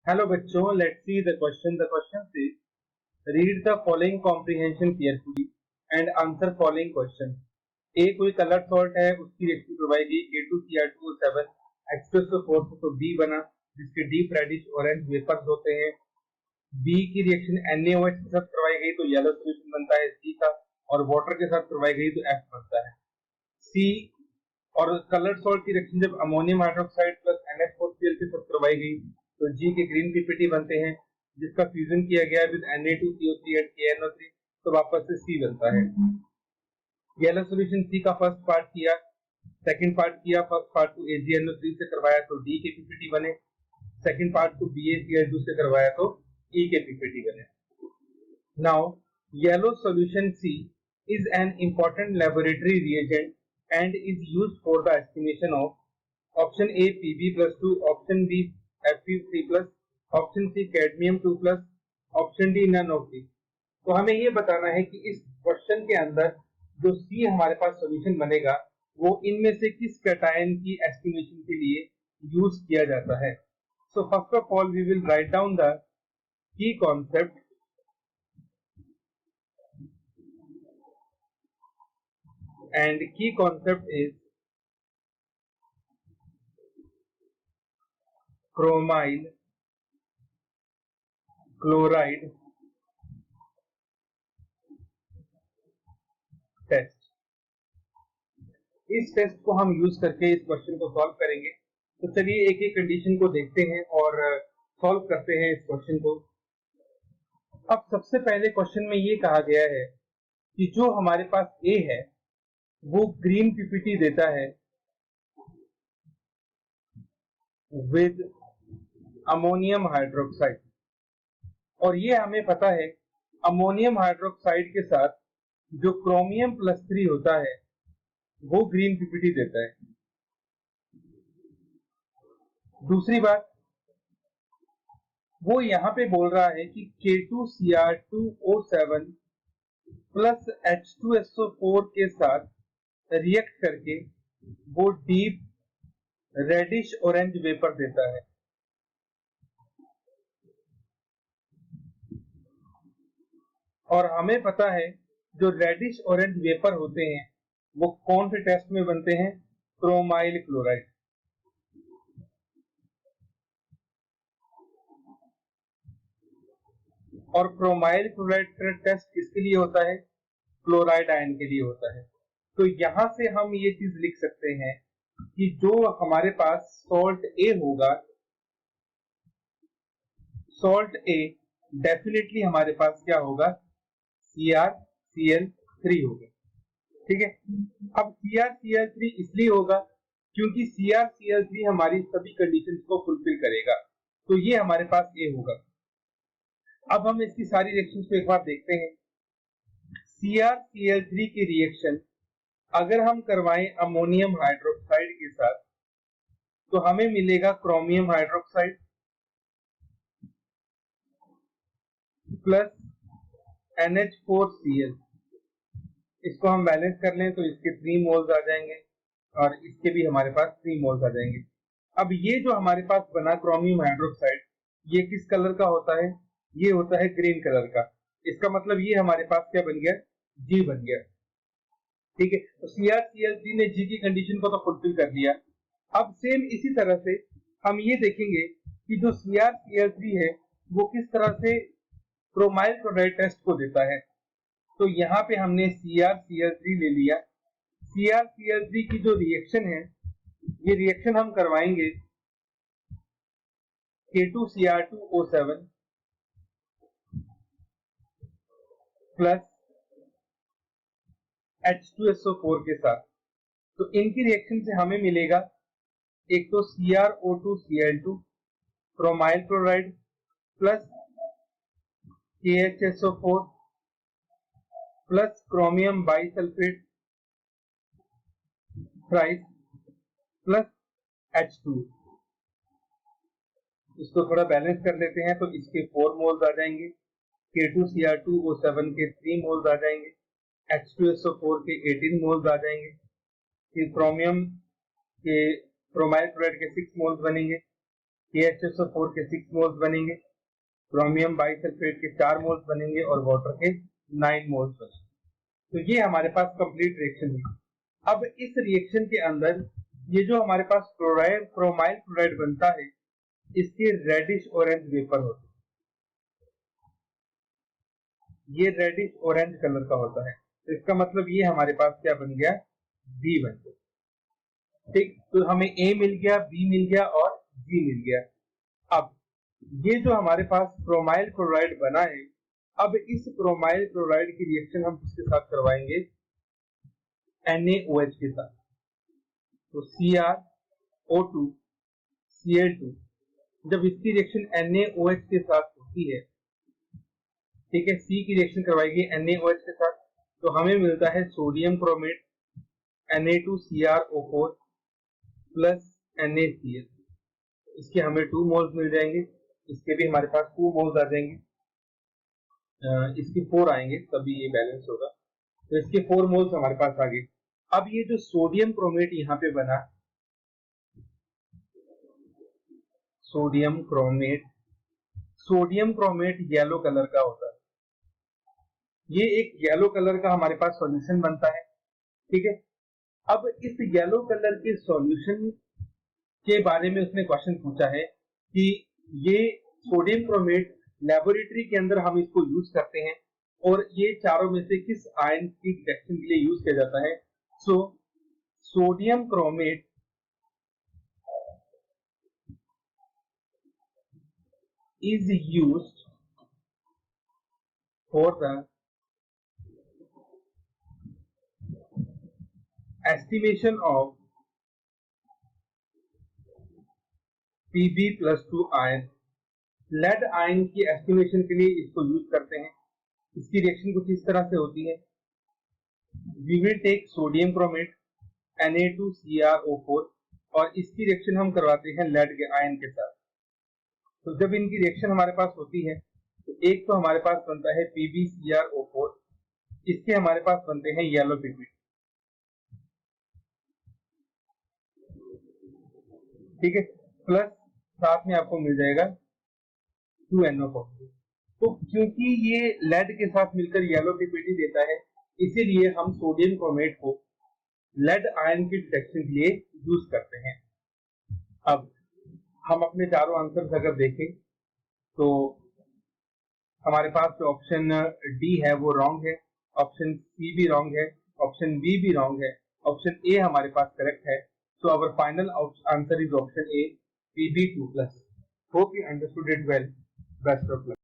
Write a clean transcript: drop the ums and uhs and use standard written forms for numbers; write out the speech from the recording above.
Hello बच्चों, let's see the question. The question says read the following comprehension carefully and answer following question. ए कोई colour salt है, उसकी reaction करवाई गई K2Cr2O7 H2SO4 तो बी बना, जिसके डीप रेडिश ऑरेंज वेपर्स होते हैं. बी की रिएक्शन NaOH के साथ करवाई गई तो येलो सॉल्यूशन बनता है सी का, और वाटर के साथ करवाई गई तो F बनता है. सी और कलर सॉल्ट की रिएक्शन जब अमोनियम हाइड्रोक्साइड प्लस NH4Cl के साथ करवाई गई तो जी के ग्रीन पीपीटी बनते हैं, जिसका फ्यूजन किया गया विद Na2CO3 एंड KNO3 तो वापस से सी बनता है. येलो सॉल्यूशन सी का फर्स्ट पार्ट किया, सेकंड पार्ट किया, फर्स्ट पार्ट को AgNO3 से करवाया तो डी के पीपीटी बने, सेकंड पार्ट को BaCl2 से करवाया तो ई के पीपीटी बने. Now yellow solution C is an important laboratory reagent and is used for the estimation of option A Pb+2, option B Fe3+, option C cadmium 2+, option D none of these. तो हमें ये बताना है कि इस question के अंदर जो C हमारे पास सॉल्यूशन बनेगा वो इनमें से किस कैटायन की एस्टिमेशन के लिए यूज किया जाता है. So first of all we will write down the key concept and key concept is chromyl chloride test. इस टेस्ट को हम यूज करके इस क्वेश्चन को सॉल्व करेंगे. तो चलिए एक एक कंडीशन को देखते हैं और सॉल्व करते हैं इस क्वेश्चन को. अब सबसे पहले क्वेश्चन में ये कहा गया है कि जो हमारे पास ए है वो ग्रीन पीपीटी देता है विद अमोनियम हाइड्रोक्साइड, और ये हमें पता है अमोनियम हाइड्रोक्साइड के साथ जो क्रोमियम+3 होता है वो ग्रीन पीपीटी देता है. दूसरी बात, वो यहां पे बोल रहा है कि K2Cr2O7 प्लस H2SO4 के साथ रिएक्ट करके वो डीप रेडिश ऑरेंज वेपर देता है. और हमें पता है जो रेडिश ऑरेंज वेपर होते हैं वो कौन से टेस्ट में बनते हैं, क्रोमाइल क्लोराइड. और क्रोमाइल क्लोराइड टेस्ट किसके लिए होता है, क्लोराइड आयन के लिए होता है. तो यहां से हम ये चीज लिख सकते हैं कि जो हमारे पास सॉल्ट ए होगा, सॉल्ट ए डेफिनेटली हमारे पास क्या होगा, CrCl3 होगा. ठीक है. अब CrCl3 इसलिए होगा क्योंकि CrCl3 हमारी सभी कंडीशंस को फुलफिल करेगा, तो ये हमारे पास ए होगा. अब हम इसकी सारी रिएक्शंस को एक बार देखते हैं. CrCl3 की रिएक्शन अगर हम करवाएं अमोनियम हाइड्रोक्साइड के साथ तो हमें मिलेगा क्रोमियम हाइड्रोक्साइड प्लस NH4Cl. इसको हम बैलेंस कर लें तो इसके 3 मोल्स आ जाएंगे और इसके भी हमारे पास 3 मोल्स आ जाएंगे. अब ये जो हमारे पास बना क्रोमियम हाइड्रोक्साइड, ये किस कलर का होता है, ये होता है ग्रीन कलर का. इसका मतलब ये हमारे पास क्या बन गया, जी बन गया. ठीक है. तो CrCl3 ने जी की कंडीशन को तो फुलफिल कर दिया. अब सेम इसी तरह से हम ये देखेंगे कि जो CrCl3 है वो किस तरह से क्रोमाइल क्लोराइड टेस्ट को देता है. तो यहाँ पे हमने CrCl3 ले लिया. CrCl3 की जो रिएक्शन है, ये रिएक्शन हम करवाएंगे K2Cr2O7 प्लस H2SO4 के साथ. तो इनकी रिएक्शन से हमें मिलेगा एक तो CrO2Cl2 chromyl chloride plus KHSO4 plus chromium bisulphate thrice plus H2. इसको थोड़ा बैलेंस कर लेते हैं तो इसके 4 मोल्स आ जाएंगे, K2Cr2O7 के 3 मोल्स आ जाएंगे, H2SO4 के 18 मोल्स आ जाएंगे, फिर क्रोमियम के क्रोमाइल क्लोराइड के 6 मोल्स बनेंगे, KHSO4 के 6 मोल्स बनेंगे, क्रोमियम बाइसल्फेट के 4 मोल्स बनेंगे और वाटर के 9 मोल्स बनेंगे। तो ये हमारे पास कंप्लीट रिएक्शन है। अब इस रिएक्शन के अंदर ये जो हमारे पास क्रोमाइल क्लोराइड बनता है, इसके रेडिश ऑरेंज वेपर होते हैं। ये रेडिश ऑरेंज कलर का होता है, तो इसका मतलब ये हमारे पास क्या बन गया, बी बन गया। ठीक, तो हमें ए मिल गया, बी मिल गया और जी मिल गया। अब ये जो हमारे पास क्रोमाइल क्लोराइड बना है, अब इस क्रोमाइल क्लोराइड की रिएक्शन हम किसके साथ करवाएंगे, NaOH के साथ। तो CrO2 Cl2, जब इसकी रिएक्शन NaOH के साथ होती है, ठीक है, C की रिएक्शन करवाएगी NaOH के साथ, तो हमें मिलता है sodium chromate Na2CrO4 plus NaCl। इसके हमें 2 मोल्स मिल जाएंगे, इसके भी हमारे पास 2 मोल्स आ जाएंगे, इसके 4 आएंगे तभी ये बैलेंस होगा। तो इसके 4 मोल्स हमारे पास आ गए। अब ये जो सोडियम क्रोमेट यहाँ पे बना, सोडियम क्रोमेट येलो कलर का होता है। ये एक येलो कलर का हमारे पास सॉल्यूशन बनता है, ठीक है। अब इस येलो कलर के सॉल्यूशन के बारे में उसने क्वेश्चन पूछा है कि ये सोडियम क्रोमेट लेबोरेटरी के अंदर हम इसको यूज करते हैं और ये चारों में से किस आयन की डिटेक्शन के लिए यूज किया जाता है। So sodium chromate is used for the estimation of Pb+2 ion. Lead ion की एस्टिमेशन के लिए इसको यूज करते हैं। इसकी रिएक्शन कुछ इस तरह से होती है, we will take sodium chromate Na2CrO4 और इसकी रिएक्शन हम करवाते हैं लेड के आयन के साथ। तो जब इनकी रिएक्शन हमारे पास होती है, तो एक तो हमारे पास बनता है PbCrO4, इसके हमारे पास बनते हैं येलो पिगमेंट, ठीक है, प्लस साथ में आपको मिल जाएगा 2NO4। तो क्योंकि ये लेड के साथ मिलकर येलो पिगमेंट देता है, इसीलिए हम सोडियम क्रोमेट को लेड आयन की डिटेक्शन के लिए यूज करते हैं। अब हम अपने चारों आंसर्स अगर देखें तो हमारे पास जो ऑप्शन डी है वो रॉन्ग है, ऑप्शन सी भी रॉन्ग है, ऑप्शन बी भी रॉन्ग है, ऑप्शन ए हमारे पास करेक्ट है। So our final answer is option A, Pb2+। Hope you understood it well. Best of luck.